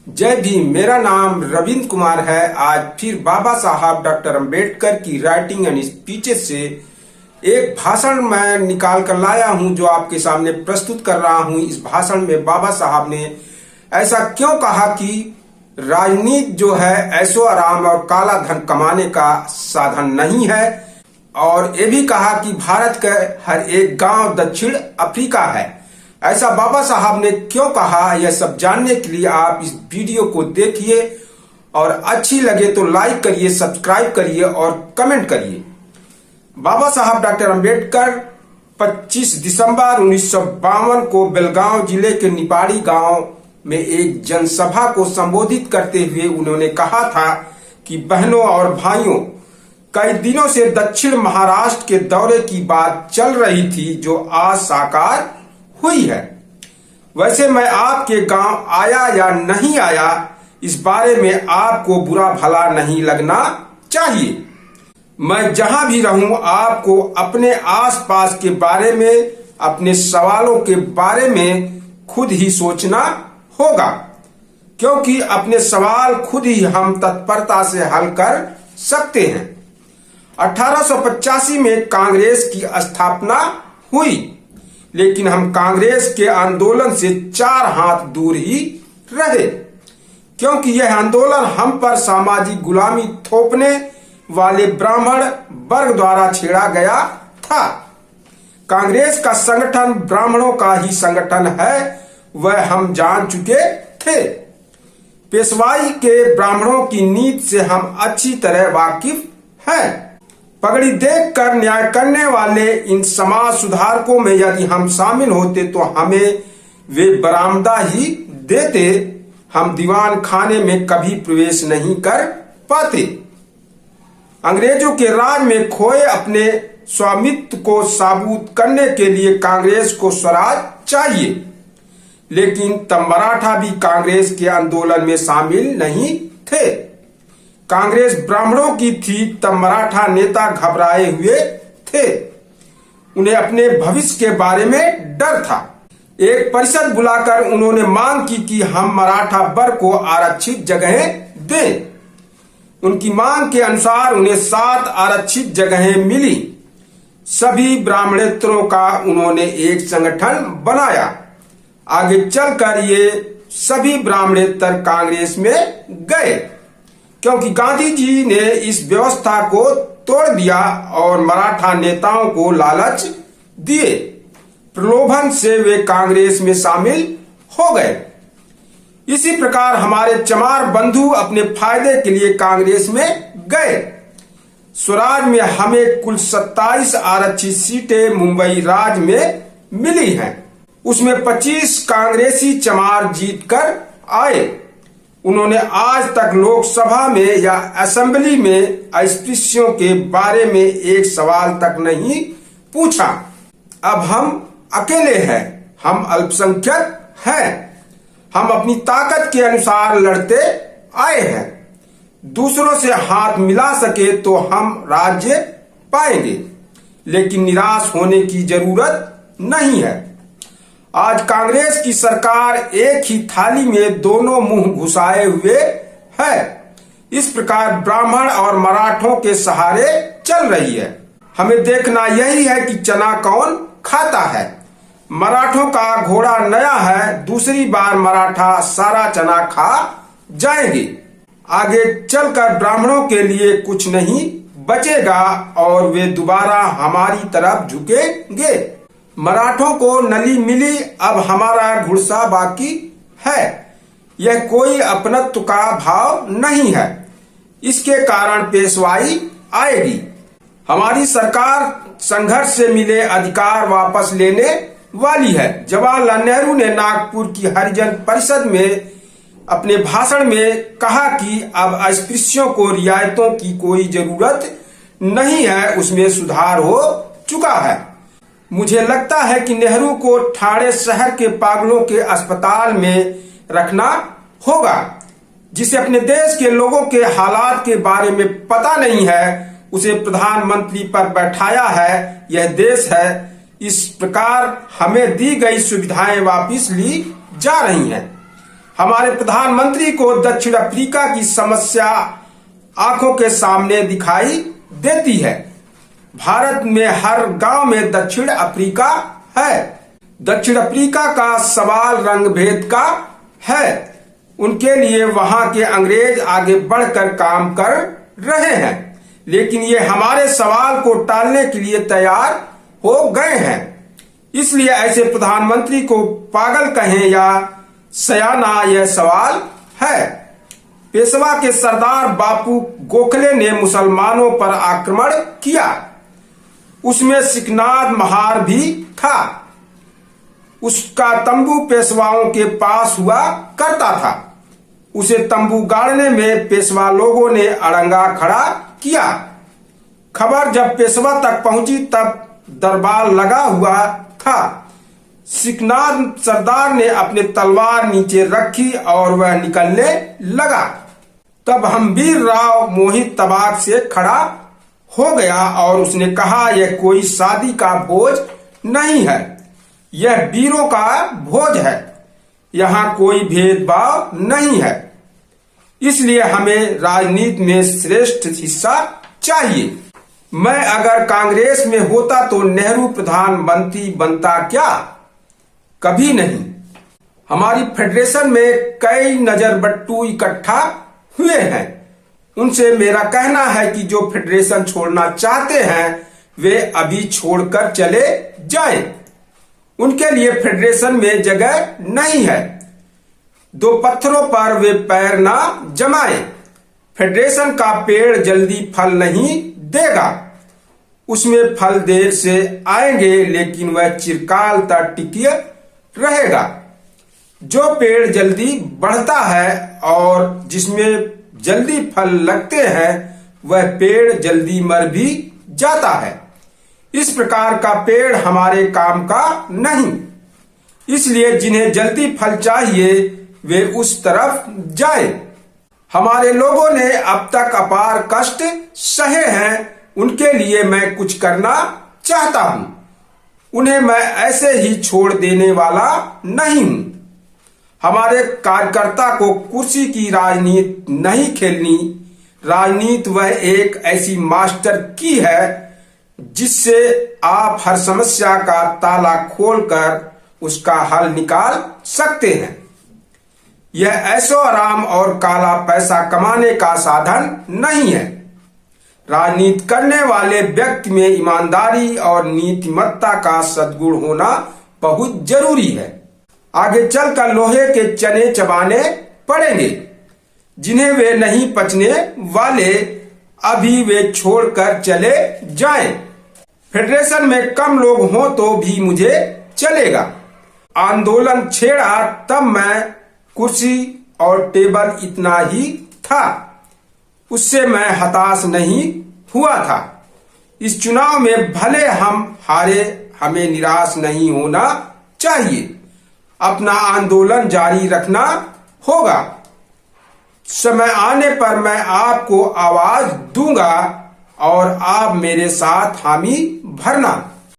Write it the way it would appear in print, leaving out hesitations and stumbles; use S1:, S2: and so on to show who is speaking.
S1: जय भीम। मेरा नाम रविंद्र कुमार है। आज फिर बाबा साहब डॉक्टर अंबेडकर की राइटिंग एंड स्पीचेस से एक भाषण मैं निकाल कर लाया हूं, जो आपके सामने प्रस्तुत कर रहा हूं। इस भाषण में बाबा साहब ने ऐसा क्यों कहा कि राजनीति जो है ऐशो आराम और काला धन कमाने का साधन नहीं है, और ये भी कहा कि भारत का हर एक गांव दक्षिण अफ्रीका है। ऐसा बाबा साहब ने क्यों कहा, यह सब जानने के लिए आप इस वीडियो को देखिए और अच्छी लगे तो लाइक करिए, सब्सक्राइब करिए और कमेंट करिए। बाबा साहब डॉक्टर अंबेडकर 25 दिसंबर 1952 को बेलगांव जिले के निपाड़ी गांव में एक जनसभा को संबोधित करते हुए उन्होंने कहा था कि बहनों और भाइयों, कई दिनों से दक्षिण महाराष्ट्र के दौरे की बात चल रही थी जो आज साकार हुई है। वैसे मैं आपके गांव आया या नहीं आया, इस बारे में आपको बुरा भला नहीं लगना चाहिए। मैं जहां भी रहूं, आपको अपने आसपास के बारे में, अपने सवालों के बारे में खुद ही सोचना होगा, क्योंकि अपने सवाल खुद ही हम तत्परता से हल कर सकते हैं। 1885 में कांग्रेस की स्थापना हुई, लेकिन हम कांग्रेस के आंदोलन से 4 हाथ दूर ही रहे, क्योंकि यह आंदोलन हम पर सामाजिक गुलामी थोपने वाले ब्राह्मण वर्ग द्वारा छेड़ा गया था। कांग्रेस का संगठन ब्राह्मणों का ही संगठन है, वह हम जान चुके थे। पेशवाई के ब्राह्मणों की नीति से हम अच्छी तरह वाकिफ हैं। पगड़ी देखकर न्याय करने वाले इन समाज सुधारकों में यदि हम शामिल होते तो हमें वे बरामदा ही देते, हम दीवान खाने में कभी प्रवेश नहीं कर पाते। अंग्रेजों के राज में खोए अपने स्वामित्व को साबुत करने के लिए कांग्रेस को स्वराज चाहिए, लेकिन तब मराठा भी कांग्रेस के आंदोलन में शामिल नहीं थे। कांग्रेस ब्राह्मणों की थी, तब मराठा नेता घबराए हुए थे, उन्हें अपने भविष्य के बारे में डर था। एक परिषद बुलाकर उन्होंने मांग की कि हम मराठा वर्ग को आरक्षित जगहें दें। उनकी मांग के अनुसार उन्हें 7 आरक्षित जगहें मिली। सभी ब्राह्मणेतरों का उन्होंने एक संगठन बनाया। आगे चलकर ये सभी ब्राह्मणेतर कांग्रेस में गए, क्योंकि गांधी जी ने इस व्यवस्था को तोड़ दिया और मराठा नेताओं को लालच दिए। प्रलोभन से वे कांग्रेस में शामिल हो गए। इसी प्रकार हमारे चमार बंधु अपने फायदे के लिए कांग्रेस में गए। स्वराज में हमें कुल 27 आरक्षित सीटें मुंबई राज्य में मिली हैं। उसमें 25 कांग्रेसी चमार जीतकर आए। उन्होंने आज तक लोकसभा में या असेंबली में अस्पृश्यों के बारे में एक सवाल तक नहीं पूछा। अब हम अकेले हैं, हम अल्पसंख्यक हैं, हम अपनी ताकत के अनुसार लड़ते आए हैं। दूसरों से हाथ मिला सके तो हम राज्य पाएंगे, लेकिन निराश होने की जरूरत नहीं है। आज कांग्रेस की सरकार एक ही थाली में दोनों मुंह घुसाए हुए है। इस प्रकार ब्राह्मण और मराठों के सहारे चल रही है। हमें देखना यही है कि चना कौन खाता है। मराठों का घोड़ा नया है, दूसरी बार मराठा सारा चना खा जाएंगे। आगे चलकर ब्राह्मणों के लिए कुछ नहीं बचेगा और वे दोबारा हमारी तरफ झुकेंगे। मराठों को नली मिली, अब हमारा घुड़सा बाकी है। यह कोई अपनत्व का भाव नहीं है, इसके कारण पेशवाई आएगी। हमारी सरकार संघर्ष से मिले अधिकार वापस लेने वाली है। जवाहरलाल नेहरू ने नागपुर की हरिजन परिषद में अपने भाषण में कहा कि अब अस्पृश्यों को रियायतों की कोई जरूरत नहीं है, उसमें सुधार हो चुका है। मुझे लगता है कि नेहरू को ठाणे शहर के पागलों के अस्पताल में रखना होगा। जिसे अपने देश के लोगों के हालात के बारे में पता नहीं है, उसे प्रधानमंत्री पर बैठाया है। यह देश है। इस प्रकार हमें दी गई सुविधाएं वापस ली जा रही हैं। हमारे प्रधानमंत्री को दक्षिण अफ्रीका की समस्या आंखों के सामने दिखाई देती है। भारत में हर गांव में दक्षिण अफ्रीका है। दक्षिण अफ्रीका का सवाल रंग भेद का है। उनके लिए वहां के अंग्रेज आगे बढ़कर काम कर रहे हैं, लेकिन ये हमारे सवाल को टालने के लिए तैयार हो गए हैं। इसलिए ऐसे प्रधानमंत्री को पागल कहें या सयाना, यह सवाल है। पेशवा के सरदार बापू गोखले ने मुसलमानों पर आक्रमण किया। उसमें सिकनाद महार भी था। उसका तंबू पेशवाओं के पास हुआ करता था। उसे तंबू गाड़ने में पेशवा लोगों ने अड़ंगा खड़ा किया। खबर जब पेशवा तक पहुंची तब दरबार लगा हुआ था। सिकनाद सरदार ने अपनी तलवार नीचे रखी और वह निकलने लगा। तब हम्बीर राव मोहित तबाक से खड़ा हो गया और उसने कहा, यह कोई शादी का भोज नहीं है, यह वीरों का भोज है। यहाँ कोई भेदभाव नहीं है। इसलिए हमें राजनीति में श्रेष्ठ हिस्सा चाहिए। मैं अगर कांग्रेस में होता तो नेहरू प्रधानमंत्री बनता क्या? कभी नहीं। हमारी फेडरेशन में कई नजरबट्टू इकट्ठा हुए हैं। उनसे मेरा कहना है कि जो फेडरेशन छोड़ना चाहते हैं वे अभी छोड़कर चले जाएं। उनके लिए फेडरेशन में जगह नहीं है। दो पत्थरों पर वे पैर ना जमाएं। फेडरेशन का पेड़ जल्दी फल नहीं देगा। उसमें फल देर से आएंगे, लेकिन वह चिरकाल तक टिके रहेगा। जो पेड़ जल्दी बढ़ता है और जिसमें जल्दी फल लगते हैं वह पेड़ जल्दी मर भी जाता है। इस प्रकार का पेड़ हमारे काम का नहीं। इसलिए जिन्हें जल्दी फल चाहिए वे उस तरफ जाएं। हमारे लोगों ने अब तक अपार कष्ट सहे हैं। उनके लिए मैं कुछ करना चाहता हूं। उन्हें मैं ऐसे ही छोड़ देने वाला नहीं हूं। हमारे कार्यकर्ता को कुर्सी की राजनीति नहीं खेलनी। राजनीति वह एक ऐसी मास्टर की है जिससे आप हर समस्या का ताला खोलकर उसका हल निकाल सकते हैं। यह ऐशो आराम और काला पैसा कमाने का साधन नहीं है। राजनीति करने वाले व्यक्ति में ईमानदारी और नीतिमत्ता का सद्गुण होना बहुत जरूरी है। आगे चलकर लोहे के चने चबाने पड़ेंगे जिन्हें वे नहीं पचने वाले। अभी वे छोड़कर चले जाएं। फेडरेशन में कम लोग हों तो भी मुझे चलेगा। आंदोलन छेड़ा तब मैं कुर्सी और टेबल इतना ही था। उससे मैं हताश नहीं हुआ था। इस चुनाव में भले हम हारे, हमें निराश नहीं होना चाहिए। अपना आंदोलन जारी रखना होगा। समय आने पर मैं आपको आवाज दूंगा और आप मेरे साथ हामी भरना।